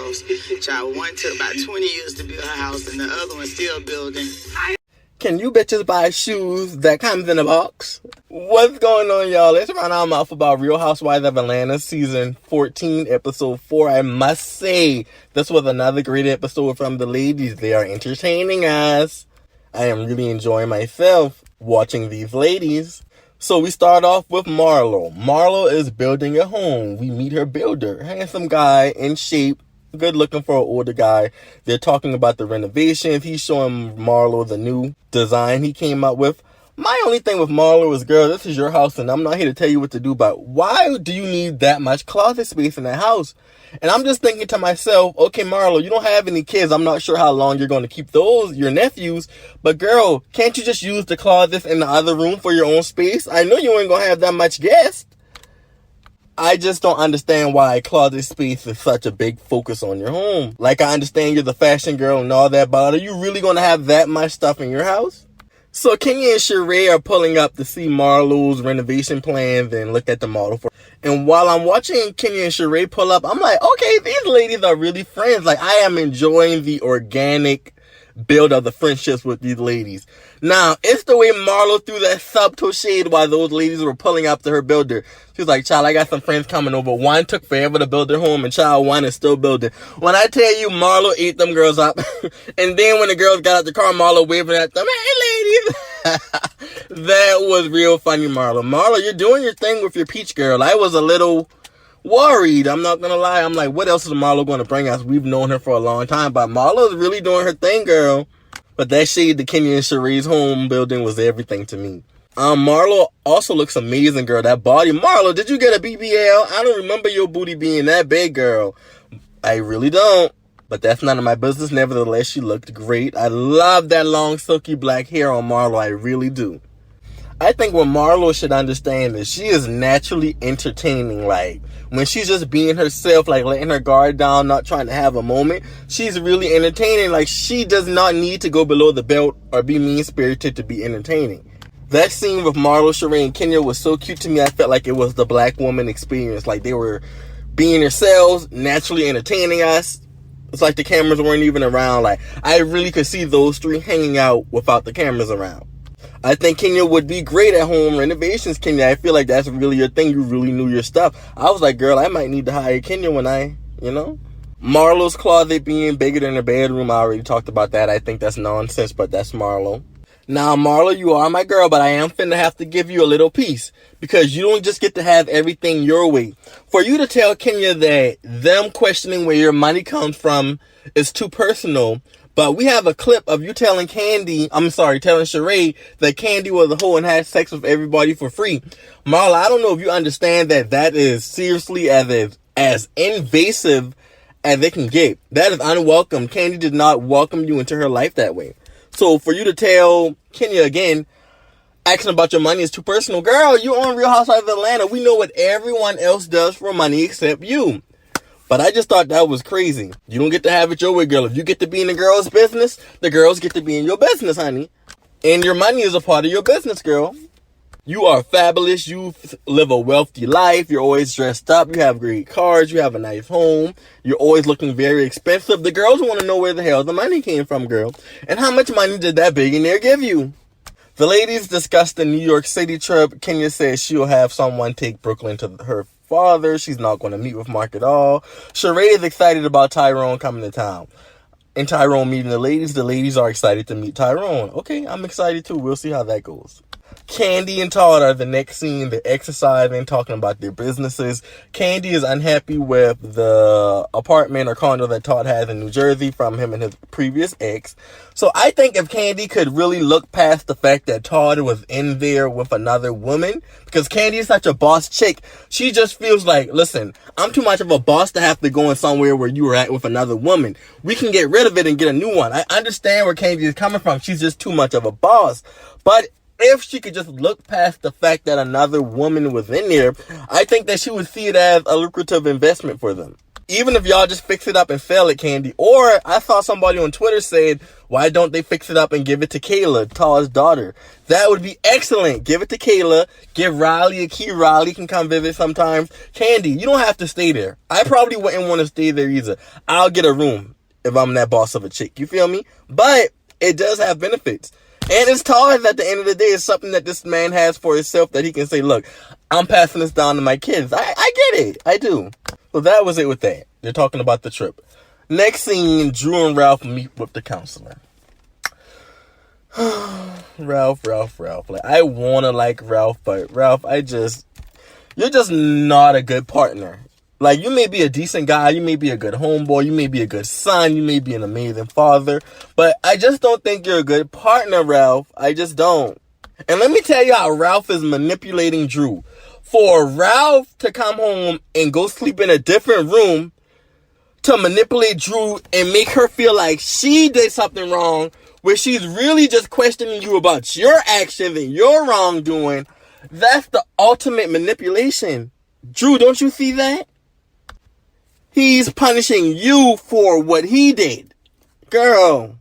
house. Child, one took about 20 years to build her house, and the other one still building. Can you bitches buy shoes that comes in a box? What's going on, y'all? Let's run our mouth about Real Housewives of Atlanta season 14, episode 4. I must say, this was another great episode from the ladies. They are entertaining us. I am really enjoying myself watching these ladies. So we start off with Marlo. Marlo is building a home. We meet her builder. Handsome guy, in shape, good looking for an older guy. They're talking about the renovations. He's showing Marlo the new design he came up with. My only thing with Marlo is, girl, this is your house and I'm not here to tell you what to do, but why do you need that much closet space in that house? And I'm just thinking to myself, okay, Marlo, you don't have any kids. I'm not sure how long you're going to keep those, your nephews. But girl, can't you just use the closets in the other room for your own space? I know you ain't going to have that much guests. I just don't understand why closet space is such a big focus on your home. Like, I understand you're the fashion girl and all that, but are you really going to have that much stuff in your house? So Kenya and Sheree are pulling up to see Marlo's renovation plans and look at the model for. And while I'm watching Kenya and Sheree pull up, I'm like, okay, these ladies are really friends. Like, I am enjoying the organic build of the friendships with these ladies. Now, it's the way Marlo threw that subtle shade while those ladies were pulling up to her builder. She was like, child, I got some friends coming over. One took forever to build their home, and child, one is still building. When I tell you, Marlo ate them girls up. And then when the girls got out the car, Marlo waving at them, hey, ladies. That was real funny, Marlo. Marlo, you're doing your thing with your peach girl. I was a little worried. I'm not going to lie. I'm like, what else is Marlo going to bring us? We've known her for a long time, but Marlo's really doing her thing, girl. But that shade to Kenya and Sheree's home building was everything to me. Marlo also looks amazing, girl. That body. Marlo, did you get a BBL? I don't remember your booty being that big, girl. I really don't. But that's none of my business. Nevertheless, she looked great. I love that long, silky black hair on Marlo. I really do. I think what Marlo should understand is she is naturally entertaining. Like, when she's just being herself, like letting her guard down, not trying to have a moment, she's really entertaining. Like, she does not need to go below the belt or be mean-spirited to be entertaining. That scene with Marlo, Sheree, and Kenya was so cute to me. I felt like it was the black woman experience. Like, they were being themselves, naturally entertaining us. It's like the cameras weren't even around. Like, I really could see those three hanging out without the cameras around. I think Kenya would be great at home renovations, Kenya. I feel like that's really your thing. You really knew your stuff. I was like, girl, I might need to hire Kenya when Marlo's closet being bigger than her bedroom. I already talked about that. I think that's nonsense, but that's Marlo. Now, Marlo, you are my girl, but I am finna have to give you a little piece because you don't just get to have everything your way. For you to tell Kenya that them questioning where your money comes from is too personal, but we have a clip of you telling telling Sheree that Kandi was a hoe and had sex with everybody for free. Marlo, I don't know if you understand that is seriously as invasive as it can get. That is unwelcome. Kandi did not welcome you into her life that way. So for you to tell Kenya again, asking about your money is too personal. Girl, you on Real Housewives of Atlanta. We know what everyone else does for money except you. But I just thought that was crazy. You don't get to have it your way, girl. If you get to be in the girl's business, the girls get to be in your business, honey. And your money is a part of your business, girl. You are fabulous. You live a wealthy life. You're always dressed up. You have great cars. You have a nice home. You're always looking very expensive. The girls want to know where the hell the money came from, girl. And how much money did that billionaire give you? The ladies discussed the New York City trip. Kenya says she'll have someone take Brooklyn to her father. She's not going to meet with Mark at all. Sheree is excited about Tyrone coming to town. And Tyrone meeting the ladies are excited to meet Tyrone. Okay, I'm excited too. We'll see how that goes. Kandi and Todd are the next scene. They're exercising, talking about their businesses. Kandi is unhappy with the apartment or condo that Todd has in New Jersey from him and his previous ex. So I think if Kandi could really look past the fact that Todd was in there with another woman, because Kandi is such a boss chick, she just feels like, listen, I'm too much of a boss to have to go in somewhere where you were at with another woman. We can get rid of it and get a new one. I understand where Kandi is coming from. She's just too much of a boss. But if she could just look past the fact that another woman was in there, I think that she would see it as a lucrative investment for them. Even if y'all just fix it up and sell it, Kandi. Or I saw somebody on Twitter said, why don't they fix it up and give it to Kayla, Tall's daughter? That would be excellent. Give it to Kayla. Give Riley a key. Riley can come visit sometimes. Kandi, you don't have to stay there. I probably wouldn't want to stay there either. I'll get a room if I'm that boss of a chick. You feel me? But it does have benefits. And it's Tall's at the end of the day. It's something that this man has for himself that he can say, look, I'm passing this down to my kids. I get it. I do. So that was it with that. They're talking about the trip. Next scene, Drew and Ralph meet with the counselor. Ralph. Like, I want to like Ralph, but Ralph, you're just not a good partner. Like, you may be a decent guy, you may be a good homeboy, you may be a good son, you may be an amazing father, but I just don't think you're a good partner, Ralph. I just don't. And let me tell you how Ralph is manipulating Drew. For Ralph to come home and go sleep in a different room to manipulate Drew and make her feel like she did something wrong, where she's really just questioning you about your actions and your wrongdoing, that's the ultimate manipulation. Drew, don't you see that? He's punishing you for what he did. Girl.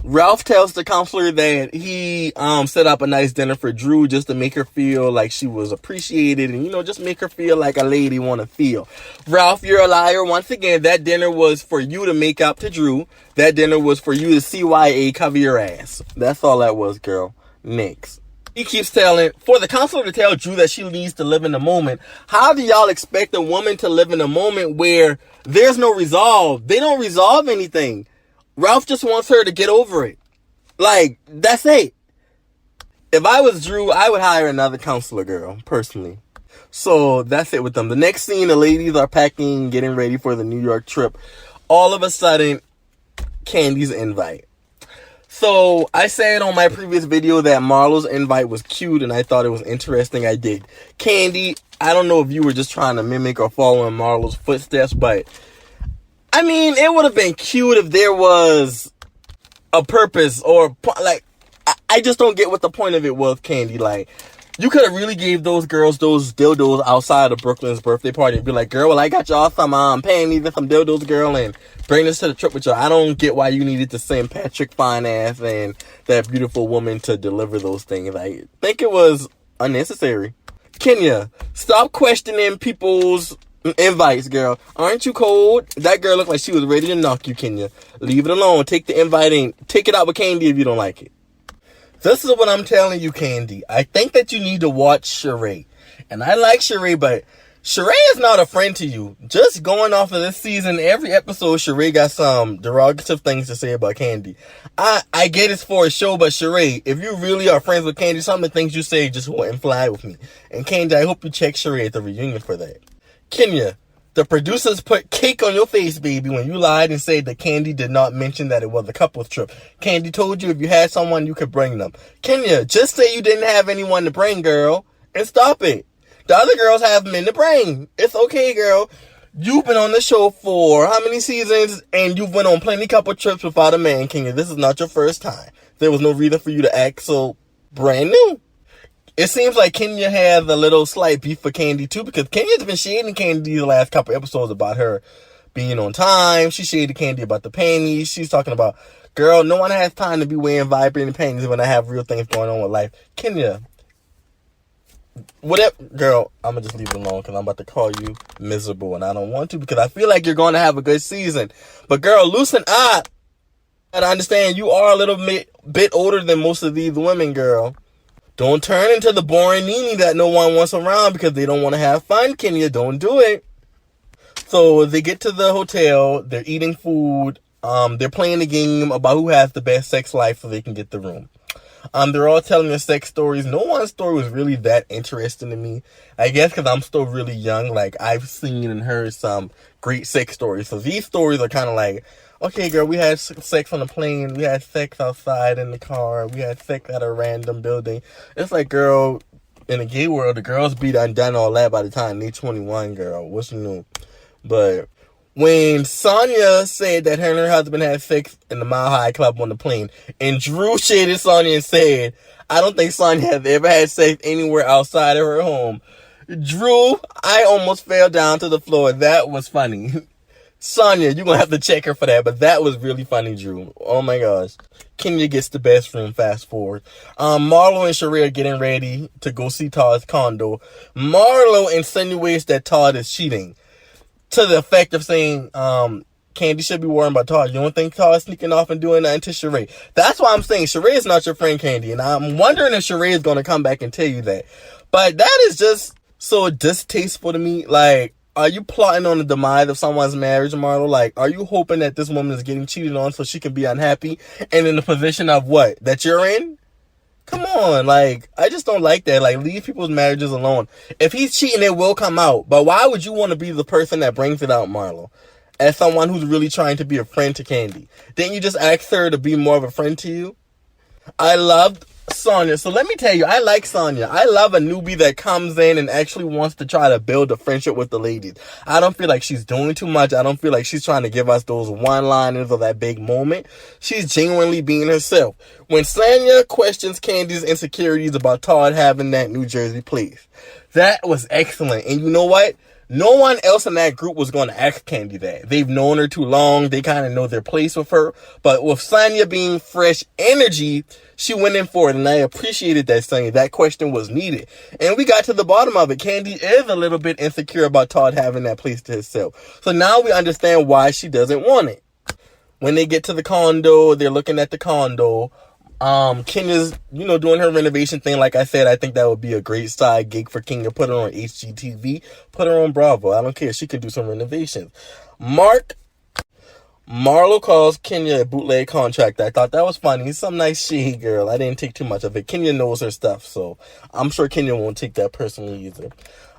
Ralph tells the counselor that he set up a nice dinner for Drew just to make her feel like she was appreciated and, just make her feel like a lady want to feel. Ralph, you're a liar. Once again, that dinner was for you to make up to Drew. That dinner was for you to CYA cover your ass. That's all that was, girl. Next. He keeps for the counselor to tell Drew that she needs to live in the moment. How do y'all expect a woman to live in a moment where there's no resolve? They don't resolve anything. Ralph just wants her to get over it. Like, that's it. If I was Drew, I would hire another counselor, girl, personally. So, that's it with them. The next scene, the ladies are packing, getting ready for the New York trip. All of a sudden, Kandi's invite. So, I said on my previous video that Marlo's invite was cute, and I thought it was interesting. I did. Kandi, I don't know if you were just trying to mimic or follow in Marlo's footsteps, but I mean, it would have been cute if there was a purpose or, like, I just don't get what the point of it was, Kandi. Like, you could have really gave those girls those dildos outside of Brooklyn's birthday party and be like, girl, well, I got y'all some panties and some dildos, girl, and bring this to the trip with y'all. I don't get why you needed to send Patrick Fine-Ass and that beautiful woman to deliver those things. I think it was unnecessary. Kenya, stop questioning people's invites, girl. Aren't you cold? That girl looked like she was ready to knock you, Kenya. Leave it alone. Take the invite and take it out with Kandi if you don't like it. This is what I'm telling you, Kandi. I think that you need to watch Sheree. And I like Sheree, but Sheree is not a friend to you. Just going off of this season, every episode, Sheree got some derogative things to say about Kandi. I get it's for a show, but Sheree, if you really are friends with Kandi, some of the things you say just wouldn't fly with me. And Kandi, I hope you check Sheree at the reunion for that. Kenya, the producers put cake on your face, baby, when you lied and said that Kandi did not mention that it was a couple's trip. Kandi told you if you had someone, you could bring them. Kenya, just say you didn't have anyone to bring, girl, and stop it. The other girls have men to bring. It's okay, girl. You've been on the show for how many seasons, and you've went on plenty couple trips without a man, Kenya. This is not your first time. There was no reason for you to act so brand new. It seems like Kenya has a little slight beef for Kandi too, because Kenya's been shading Kandi the last couple episodes about her being on time. She shaded Kandi about the panties. She's talking about, girl, no one has time to be wearing vibrating panties when I have real things going on with life. Kenya, whatever, girl, I'm gonna just leave it alone because I'm about to call you miserable, and I don't want to because I feel like you're going to have a good season. But girl, loosen up. And I understand you are a little bit older than most of these women, girl. Don't turn into the boring Nene that no one wants around because they don't want to have fun, Kenya. Don't do it. So they get to the hotel. They're eating food. They're playing a game about who has the best sex life so they can get the room. They're all telling their sex stories. No one's story was really that interesting to me. I guess because I'm still really young. Like, I've seen and heard some great sex stories. So these stories are kind of like, okay, girl, we had sex on the plane. We had sex outside in the car. We had sex at a random building. It's like, girl, in the gay world, the girls be done all that by the time they 21, girl. What's new? But when Sanya said that her and her husband had sex in the Mile High Club on the plane, and Drew shaded Sanya and said, I don't think Sanya has ever had sex anywhere outside of her home. Drew, I almost fell down to the floor. That was funny. Sanya, you're going to have to check her for that, but that was really funny, Drew. Oh my gosh. Kenya gets the best room, fast forward. Marlo and Sheree are getting ready to go see Todd's condo. Marlo insinuates that Todd is cheating, to the effect of saying, Kandi should be worrying about Todd. You don't think Todd's sneaking off and doing that to Sheree? That's why I'm saying Sheree is not your friend, Kandi. And I'm wondering if Sheree is going to come back and tell you that. But that is just so distasteful to me. Like, are you plotting on the demise of someone's marriage, Marlo? Like, are you hoping that this woman is getting cheated on so she can be unhappy and in the position of what? That you're in? Come on. Like, I just don't like that. Like, leave people's marriages alone. If he's cheating, it will come out. But why would you want to be the person that brings it out, Marlo? As someone who's really trying to be a friend to Kandi. Didn't you just ask her to be more of a friend to you? I loved Sanya. So let me tell you, I like Sanya. I love a newbie that comes in and actually wants to try to build a friendship with the ladies. I don't feel like she's doing too much. I don't feel like she's trying to give us those one-liners or that big moment. She's genuinely being herself. When Sanya questions Kandi's insecurities about Todd having that New Jersey place, that was excellent. And you know what? No one else in that group was going to ask Kandi that. They've known her too long. They kind of know their place with her. But with Sanya being fresh energy, she went in for it. And I appreciated that, Sanya. That question was needed. And we got to the bottom of it. Kandi is a little bit insecure about Todd having that place to himself. So now we understand why she doesn't want it. When they get to the condo, they're looking at the condo. Kenya's, doing her renovation thing. Like I said, I think that would be a great side gig for Kenya. Put her on HGTV. Put her on Bravo. I don't care. She can do some renovations. Marlo calls Kenya a bootleg contract. I thought that was funny. He's some nice she girl. I didn't take too much of it. Kenya knows her stuff, so I'm sure Kenya won't take that personally either.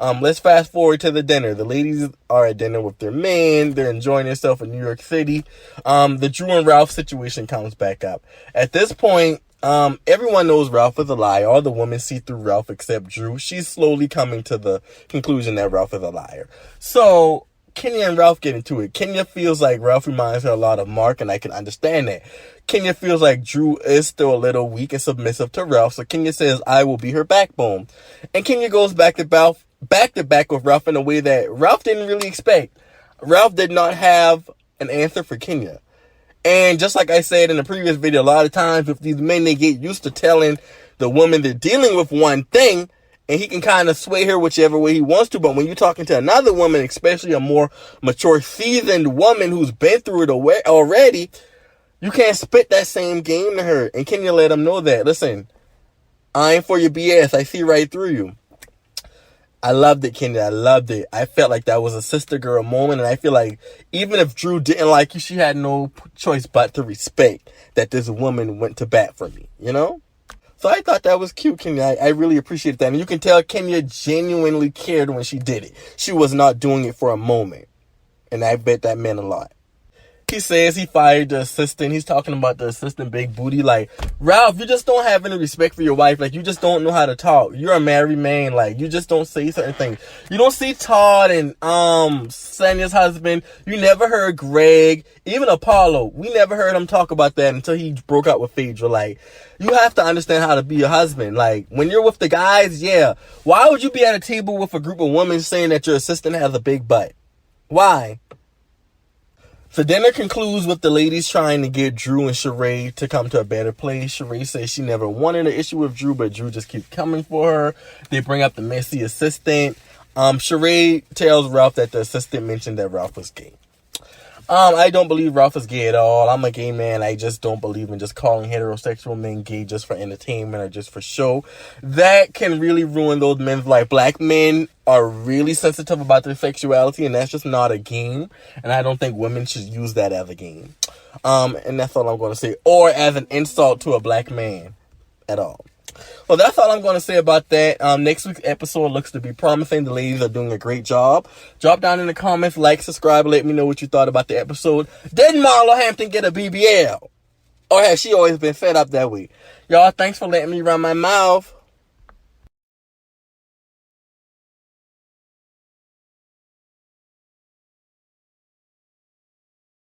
Let's fast forward to the dinner. The ladies are at dinner with their men. They're enjoying themselves in New York City. The Drew and Ralph situation comes back up. At this point, everyone knows Ralph is a liar. All the women see through Ralph except Drew. She's slowly coming to the conclusion that Ralph is a liar. So Kenya and Ralph get into it. Kenya feels like Ralph reminds her a lot of Mark, and I can understand that. Kenya feels like Drew is still a little weak and submissive to Ralph, so Kenya says, I will be her backbone. And Kenya goes back to back with Ralph in a way that Ralph didn't really expect. Ralph did not have an answer for Kenya. And just like I said in the previous video, a lot of times with these men, they get used to telling the woman they're dealing with one thing, and he can kind of sway her whichever way he wants to. But when you're talking to another woman, especially a more mature, seasoned woman who's been through it already, you can't spit that same game to her. And Kenya let him know that, listen, I ain't for your BS. I see right through you. I loved it, Kenya. I loved it. I felt like that was a sister girl moment. And I feel like even if Drew didn't like you, she had no choice but to respect that this woman went to bat for me, So I thought that was cute, Kenya. I really appreciate that. And you can tell Kenya genuinely cared when she did it. She was not doing it for a moment. And I bet that meant a lot. He says he fired the assistant. He's talking about the assistant big booty. Like, Ralph, you just don't have any respect for your wife. Like, you just don't know how to talk. You're a married man. Like, you just don't say certain things. You don't see Todd and Sanya's husband. You never heard Greg, even Apollo. We never heard him talk about that until he broke up with Phaedra. Like, you have to understand how to be a husband. Like, when you're with the guys, yeah. Why would you be at a table with a group of women saying that your assistant has a big butt? Why? The dinner concludes with the ladies trying to get Drew and Sheree to come to a better place. Sheree says she never wanted an issue with Drew, but Drew just keeps coming for her. They bring up the messy assistant. Sheree tells Ralph that the assistant mentioned that Ralph was gay. I don't believe Ralph is gay at all. I'm a gay man. I just don't believe in just calling heterosexual men gay just for entertainment or just for show. That can really ruin those men's life. Black men are really sensitive about their sexuality, and that's just not a game. And I don't think women should use that as a game. And that's all I'm going to say. Or as an insult to a black man at all. Well, that's all I'm going to say about that. Next week's episode looks to be promising. The ladies are doing a great job. Drop down in the comments, like, subscribe, let me know what you thought about the episode. Did Marlo Hampton get a BBL? Or has she always been fed up that way? Y'all, thanks for letting me run my mouth.